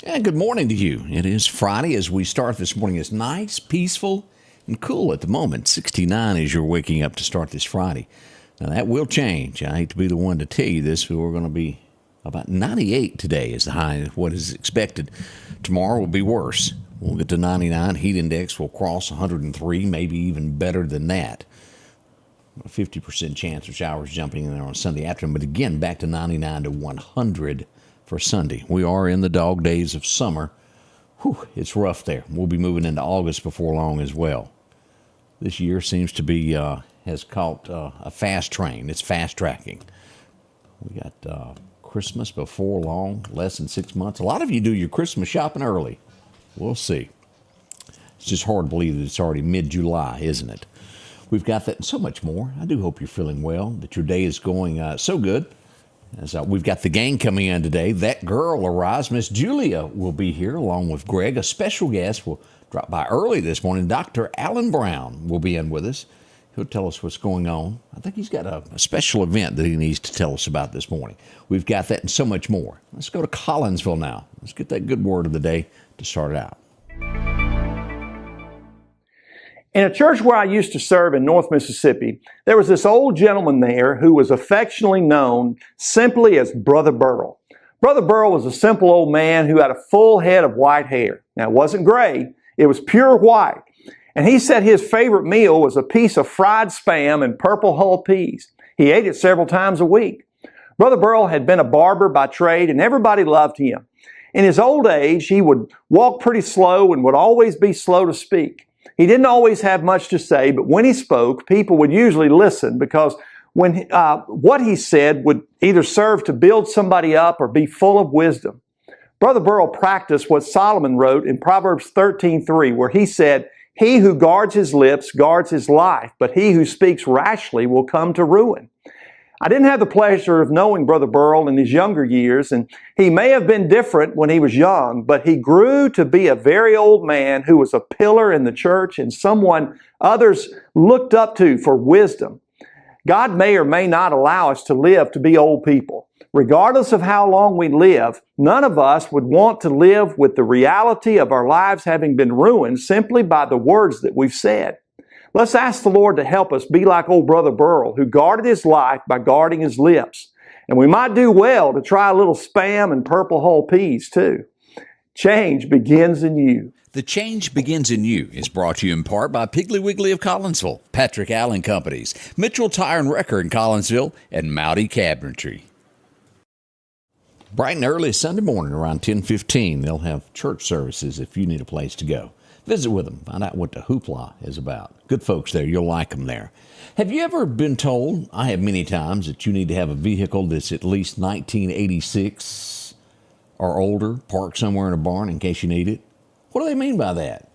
And good morning to you. It is Friday as we start this morning. It's nice, peaceful, and cool at the moment. 69 as you're waking up to start this Friday. Now that will change. I hate to be the one to tell you this, but we're going to be about 98 today is the high of what is expected. Tomorrow will be worse. We'll get to 99. Heat index will cross 103, maybe even better than that. A 50% chance of showers jumping in there on Sunday afternoon. But again, back to 99 to 100 for Sunday. We are in the dog days of summer. Whew, it's rough there. We'll be moving into August before long as well. This year seems to be, has caught a fast train. It's fast tracking. We got Christmas before long, less than 6 months. A lot of you do your Christmas shopping early. We'll see. It's just hard to believe that it's already mid-July, isn't it? We've got that and so much more. I do hope you're feeling well, that your day is going so good. As we've got the gang coming in today. That girl arrives. Miss Julia will be here along with Greg. A special guest will drop by early this morning. Dr. Alan Brown will be in with us. He'll tell us what's going on. I think he's got a special event that he needs to tell us about this morning. We've got that and so much more. Let's go to Collinsville now. Let's get that good word of the day to start it out. In a church where I used to serve in North Mississippi, there was this old gentleman there who was affectionately known simply as Brother Burl. Brother Burl was a simple old man who had a full head of white hair. Now, it wasn't gray, it was pure white. And he said his favorite meal was a piece of fried Spam and purple hull peas. He ate it several times a week. Brother Burl had been a barber by trade, and everybody loved him. In his old age, he would walk pretty slow and would always be slow to speak. He didn't always have much to say, but when he spoke, people would usually listen because what he said would either serve to build somebody up or be full of wisdom. Brother Burl practiced what Solomon wrote in Proverbs 13:3, where he said, "He who guards his lips guards his life, but he who speaks rashly will come to ruin." I didn't have the pleasure of knowing Brother Burl in his younger years, and he may have been different when he was young, but he grew to be a very old man who was a pillar in the church and someone others looked up to for wisdom. God may or may not allow us to live to be old people. Regardless of how long we live, none of us would want to live with the reality of our lives having been ruined simply by the words that we've said. Let's ask the Lord to help us be like old Brother Burl, who guarded his life by guarding his lips. And we might do well to try a little Spam and purple hull peas, too. Change begins in you. The Change Begins in You is brought to you in part by Piggly Wiggly of Collinsville, Patrick Allen Companies, Mitchell Tire and Wrecker in Collinsville, and Mowdy Cabinetry. Bright and early Sunday morning around 10:15, they'll have church services if you need a place to go. Visit with them. Find out what the hoopla is about. Good folks there. You'll like them there. Have you ever been told, I have many times, that you need to have a vehicle that's at least 1986 or older, parked somewhere in a barn in case you need it? What do they mean by that?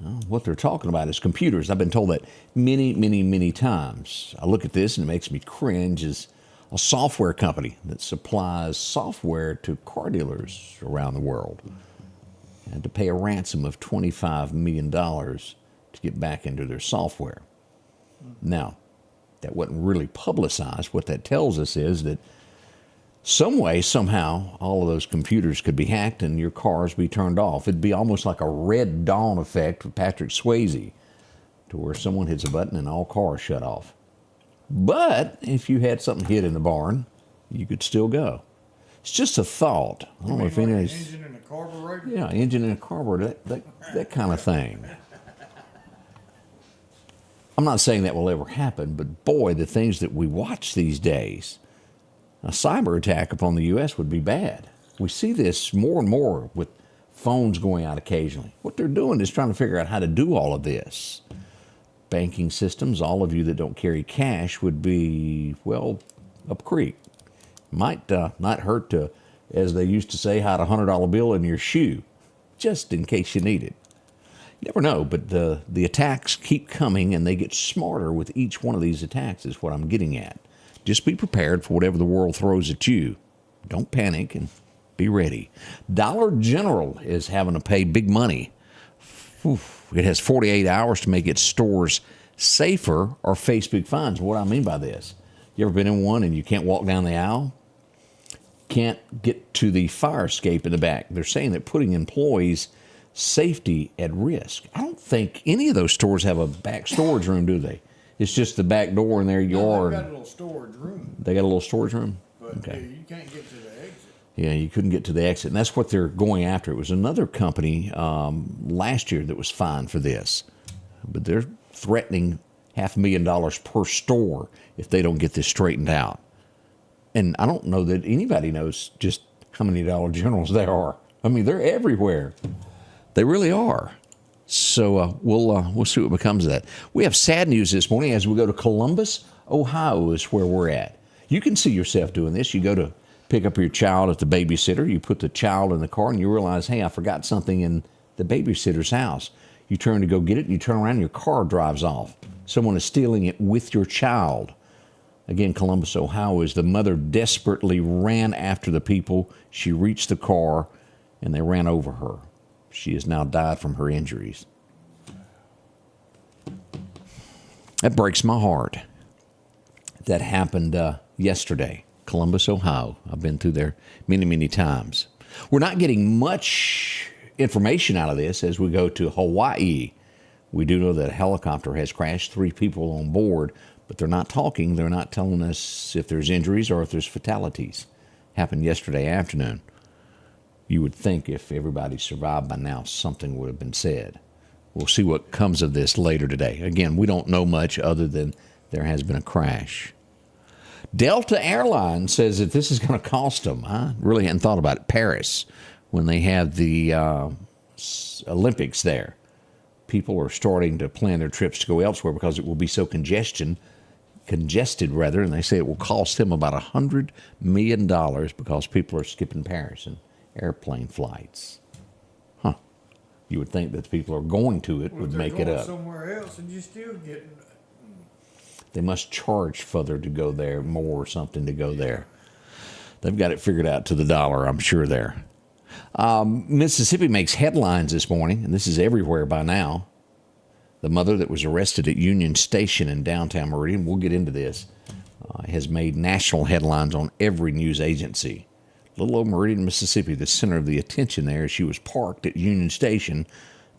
Well, what they're talking about is computers. I've been told that many times. I look at this and it makes me cringe as a software company that supplies software to car dealers around the world. And to pay a ransom of $25 million to get back into their software. Now, that wasn't really publicized. What that tells us is that some way, somehow, all of those computers could be hacked and your cars be turned off. It'd be almost like a Red Dawn effect with Patrick Swayze, to where someone hits a button and all cars shut off. But if you had something hid in the barn, you could still go. It's just a thought. I don't know if anybody's... Engine and a carburetor? Yeah, engine and a carburetor, that kind of thing. I'm not saying that will ever happen, but boy, the things that we watch these days, a cyber attack upon the U.S. would be bad. We see this more and more with phones going out occasionally. What they're doing is trying to figure out how to do all of this. Banking systems, all of you that don't carry cash would be, well, up creek. Might not hurt to, as they used to say, hide a $100 bill in your shoe, just in case you need it. You never know, but the attacks keep coming, and they get smarter with each one of these attacks is what I'm getting at. Just be prepared for whatever the world throws at you. Don't panic and be ready. Dollar General is having to pay big money. It has 48 hours to make its stores safer or face big fines. What do I mean by this? You ever been in one and you can't walk down the aisle? can't get to the fire escape in the back. They're saying that putting employees' safety at risk. I don't think any of those stores have a back storage room, do they? It's just the back door and there you are. They got a little storage room. They got a little storage room? But Okay. yeah, you can't get to the exit. Yeah, you couldn't get to the exit. And that's what they're going after. It was another company last year that was fined for this. But they're threatening $500,000 per store if they don't get this straightened out. And I don't know that anybody knows just how many Dollar Generals there are. I mean, they're everywhere. They really are. So we'll see what becomes of that. We have sad news this morning as we go to Columbus, Ohio is where we're at. You can see yourself doing this. You go to pick up your child at the babysitter. You put the child in the car and you realize, hey, I forgot something in the babysitter's house. You turn to go get it and you turn around and your car drives off. Someone is stealing it with your child. Again, Columbus, Ohio, is the mother desperately ran after the people. She reached the car and they ran over her. She has now died from her injuries. That breaks my heart. That happened yesterday, Columbus, Ohio. I've been through there many, many times. We're not getting much information out of this as we go to Hawaii. We do know that a helicopter has crashed, 3 people on board, but they're not talking. They're not telling us if there's injuries or if there's fatalities. Happened yesterday afternoon. You would think if everybody survived by now, something would have been said. We'll see what comes of this later today. Again, we don't know much other than there has been a crash. Delta Airlines says that this is going to cost them. I really hadn't thought about it. Paris, when they have the Olympics there, people are starting to plan their trips to go elsewhere because it will be so congested, and they say it will cost them about $100 million because people are skipping Paris and airplane flights. Huh. You would think that the people are going to it would make it up. Somewhere else and you still getting. They must charge further to go there, more or something to go there. They've got it figured out to the dollar, I'm sure there. Mississippi makes headlines this morning, and this is everywhere by now. The mother that was arrested at Union Station in downtown Meridian, we'll get into this, has made national headlines on every news agency. Little old Meridian, Mississippi, the center of the attention there. She was parked at Union Station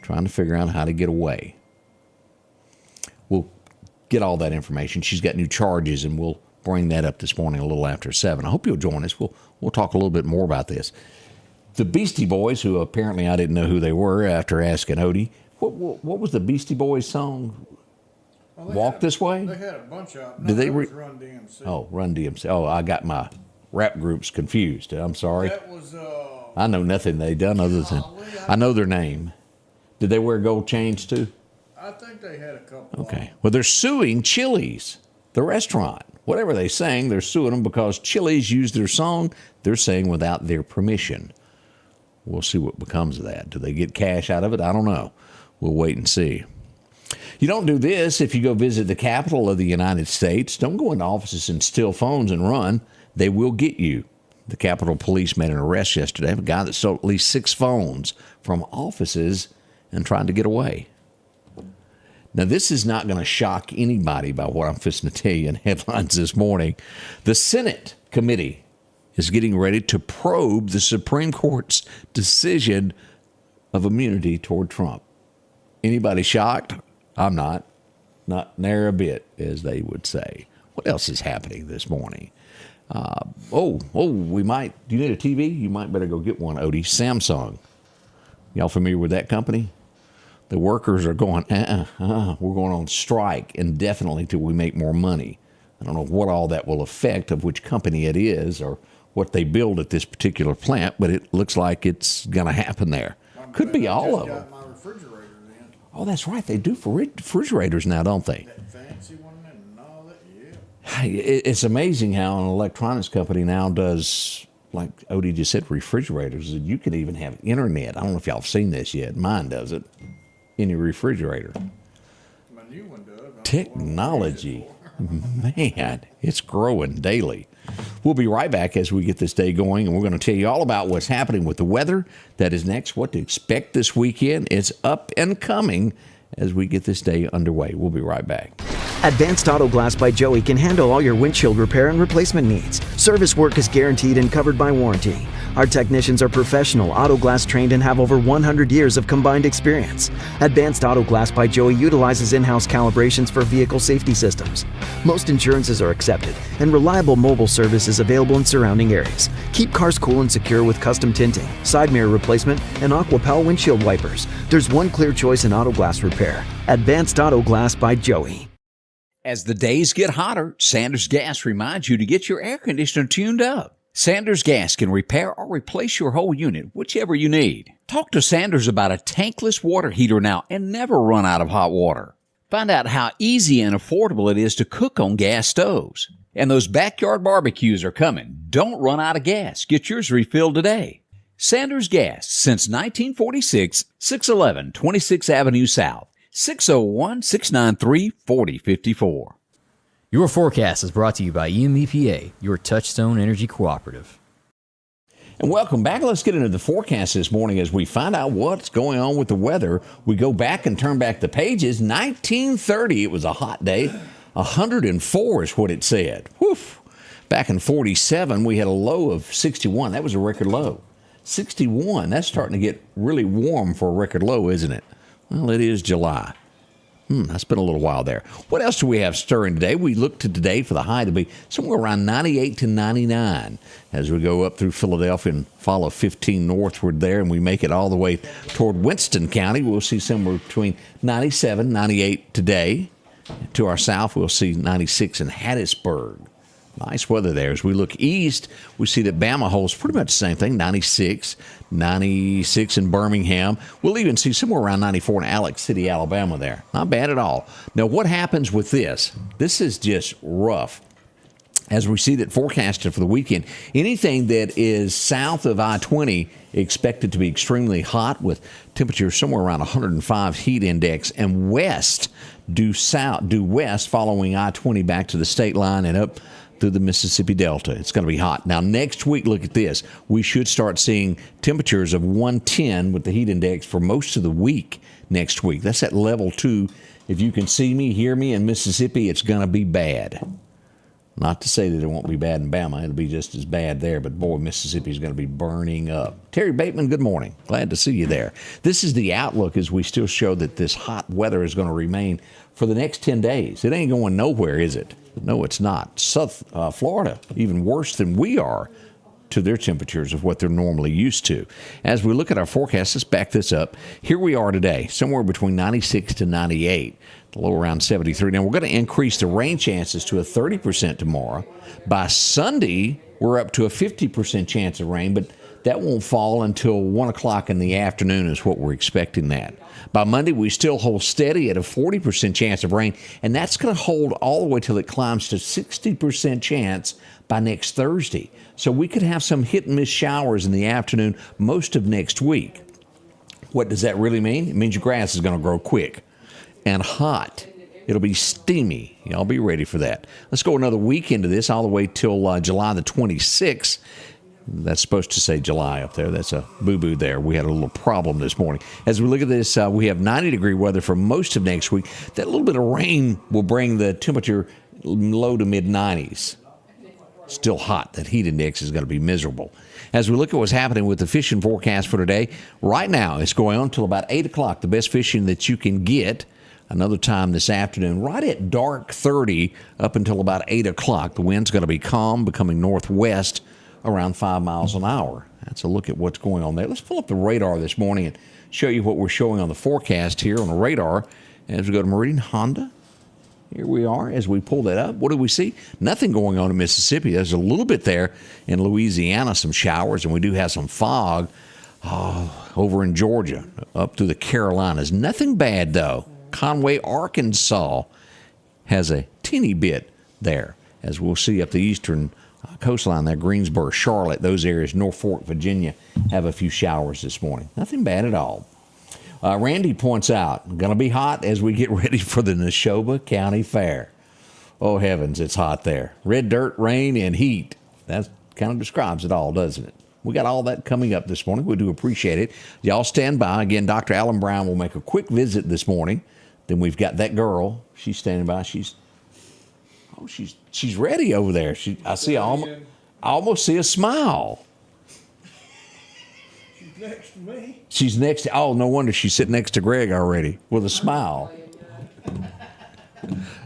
trying to figure out how to get away. We'll get all that information. She's got new charges, and we'll bring that up this morning a little after 7. I hope you'll join us. We'll talk a little bit more about this. The Beastie Boys, who apparently I didn't know who they were after asking Odie, what was the Beastie Boys song? Well, Walk This Way? They had a bunch of. No, Did they was Run DMC. Oh, Run DMC. Oh, I got my rap groups confused. I'm sorry. That was. I know nothing they done other than I know their name. Did they wear gold chains too? I think they had a couple. Okay. Well, they're suing Chili's, the restaurant. Whatever they sang, they're suing them because Chili's used their song, they're saying, without their permission. We'll see what becomes of that. Do they get cash out of it? I don't know. We'll wait and see. You don't do this if you go visit the capital of the United States. Don't go into offices and steal phones and run. They will get you. The Capitol Police made an arrest yesterday of a guy that stole at least 6 phones from offices and tried to get away. Now, this is not going to shock anybody by what I'm fixing to tell you in headlines this morning. The Senate committee is getting ready to probe the Supreme Court's decision of immunity toward Trump. Anybody shocked? I'm not. Not near a bit, as they would say. What else is happening this morning? We might. Do you need a TV? You might better go get one, Odie. Samsung. Y'all familiar with that company? The workers are going, we're going on strike indefinitely till we make more money. I don't know what all that will affect of which company it is or what they build at this particular plant, but it looks like it's going to happen there. Could be all of them. Got my refrigerator in. Oh, that's right. They do for refrigerators now, don't they? That fancy one and all that, yeah. Hey, it's amazing how an electronics company now does, like Odie just said, refrigerators. You can even have internet. I don't know if y'all have seen this yet. Mine does it. In your refrigerator. My new one does. Technology. Man, it's growing daily. We'll be right back as we get this day going, and we're going to tell you all about what's happening with the weather. That is next, what to expect this weekend. It's up and coming as we get this day underway. We'll be right back. Advanced Auto Glass by Joey can handle all your windshield repair and replacement needs. Service work is guaranteed and covered by warranty. Our technicians are professional, auto glass trained, and have over 100 years of combined experience. Advanced Auto Glass by Joey utilizes in-house calibrations for vehicle safety systems. Most insurances are accepted, and reliable mobile service is available in surrounding areas. Keep cars cool and secure with custom tinting, side mirror replacement, and AquaPal windshield wipers. There's one clear choice in auto glass repair. Advanced Auto Glass by Joey. As the days get hotter, Sanders Gas reminds you to get your air conditioner tuned up. Sanders Gas can repair or replace your whole unit, whichever you need. Talk to Sanders about a tankless water heater now and never run out of hot water. Find out how easy and affordable it is to cook on gas stoves. And those backyard barbecues are coming. Don't run out of gas. Get yours refilled today. Sanders Gas, since 1946, 611 26th Avenue South. 601-693-4054. Your forecast is brought to you by EMEPA, your Touchstone Energy Cooperative. And welcome back. Let's get into the forecast this morning as we find out what's going on with the weather. We go back and turn back the pages. 1930, it was a hot day. 104 is what it said. Whew. Back in 47, we had a low of 61. That was a record low. 61, that's starting to get really warm for a record low, isn't it? Well, it is July. That's been a little while there. What else do we have stirring today? We look to today for the high to be somewhere around 98 to 99 as we go up through Philadelphia and follow 15 northward there, and we make it all the way toward Winston County. We'll see somewhere between 97, 98 today. To our south, we'll see 96 in Hattiesburg. Nice weather there. As we look east, we see that Bama holds pretty much the same thing, 96 in Birmingham. We'll even see somewhere around 94 in Alex City, Alabama there. Not bad at all. Now, what happens with this? This is just rough. As we see that forecasted for the weekend, anything that is south of I-20 expected to be extremely hot with temperatures somewhere around 105 heat index, and west due west following I-20 back to the state line and up through the Mississippi Delta. It's going to be hot. Now, next week, look at this. We should start seeing temperatures of 110 with the heat index for most of the week next week. That's at level 2. If you can see me, hear me in Mississippi, it's going to be bad. Not to say that it won't be bad in Bama. It'll be just as bad there, but boy, Mississippi's going to be burning up. Terry Bateman, good morning. Glad to see you there. This is the outlook as we still show that this hot weather is going to remain for the next 10 days. It ain't going nowhere, is it? No, it's not. South Florida, even worse than we are to their temperatures of what they're normally used to. As we look at our forecast, let's back this up. Here we are today, somewhere between 96 to 98, the low around 73. Now, we're going to increase the rain chances to a 30% tomorrow. By Sunday, we're up to a 50% chance of rain, but that won't fall until 1 o'clock in the afternoon is what we're expecting that. By Monday, we still hold steady at a 40% chance of rain, and that's going to hold all the way till it climbs to 60% chance by next Thursday. So we could have some hit-and-miss showers in the afternoon most of next week. What does that really mean? It means your grass is going to grow quick and hot. It'll be steamy. Y'all be ready for that. Let's go another week into this, all the way till July the 26th. That's supposed to say July up there. That's a boo-boo there. We had a little problem this morning. As we look at this, we have 90-degree weather for most of next week. That little bit of rain will bring the temperature low to mid-90s. Still hot. That heat index is going to be miserable. As we look at what's happening with the fishing forecast for today, right now it's going on until about 8 o'clock, the best fishing that you can get. Another time this afternoon, right at dark 30 up until about 8 o'clock. The wind's going to be calm, becoming northwest around 5 miles an hour. That's a look at what's going on there. Let's pull up the radar this morning and show you what we're showing on the forecast here on the radar. As we go to Meridian Honda, here we are. As we pull that up, what do we see? Nothing going on in Mississippi. There's a little bit there in Louisiana, some showers, and we do have some fog over in Georgia, up through the Carolinas. Nothing bad, though. Conway, Arkansas has a teeny bit there, as we'll see up the eastern coastline there, Greensboro, Charlotte, those areas, Norfolk, Virginia, have a few showers this morning. Nothing bad at all. Randy points out, going to be hot as we get ready for the Neshoba County Fair. Oh, heavens, it's hot there. Red dirt, rain, and heat. That kind of describes it all, doesn't it? We got all that coming up this morning. We do appreciate it. Y'all stand by. Again, Dr. Alan Brown will make a quick visit this morning. Then we've got that girl. She's standing by. She's Oh, she's ready over there. I almost see a smile. She's next to me. She's next to, oh, no wonder she's sitting next to Greg already with a smile.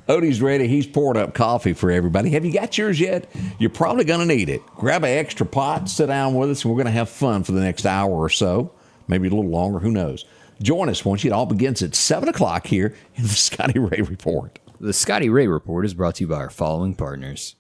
Odie's ready. He's poured up coffee for everybody. Have you got yours yet? You're probably going to need it. Grab an extra pot, sit down with us, and we're going to have fun for the next hour or so. Maybe a little longer. Who knows? Join us once it all begins at 7 o'clock here in the Scotty Ray Report. The Scotty Ray Report is brought to you by our following partners.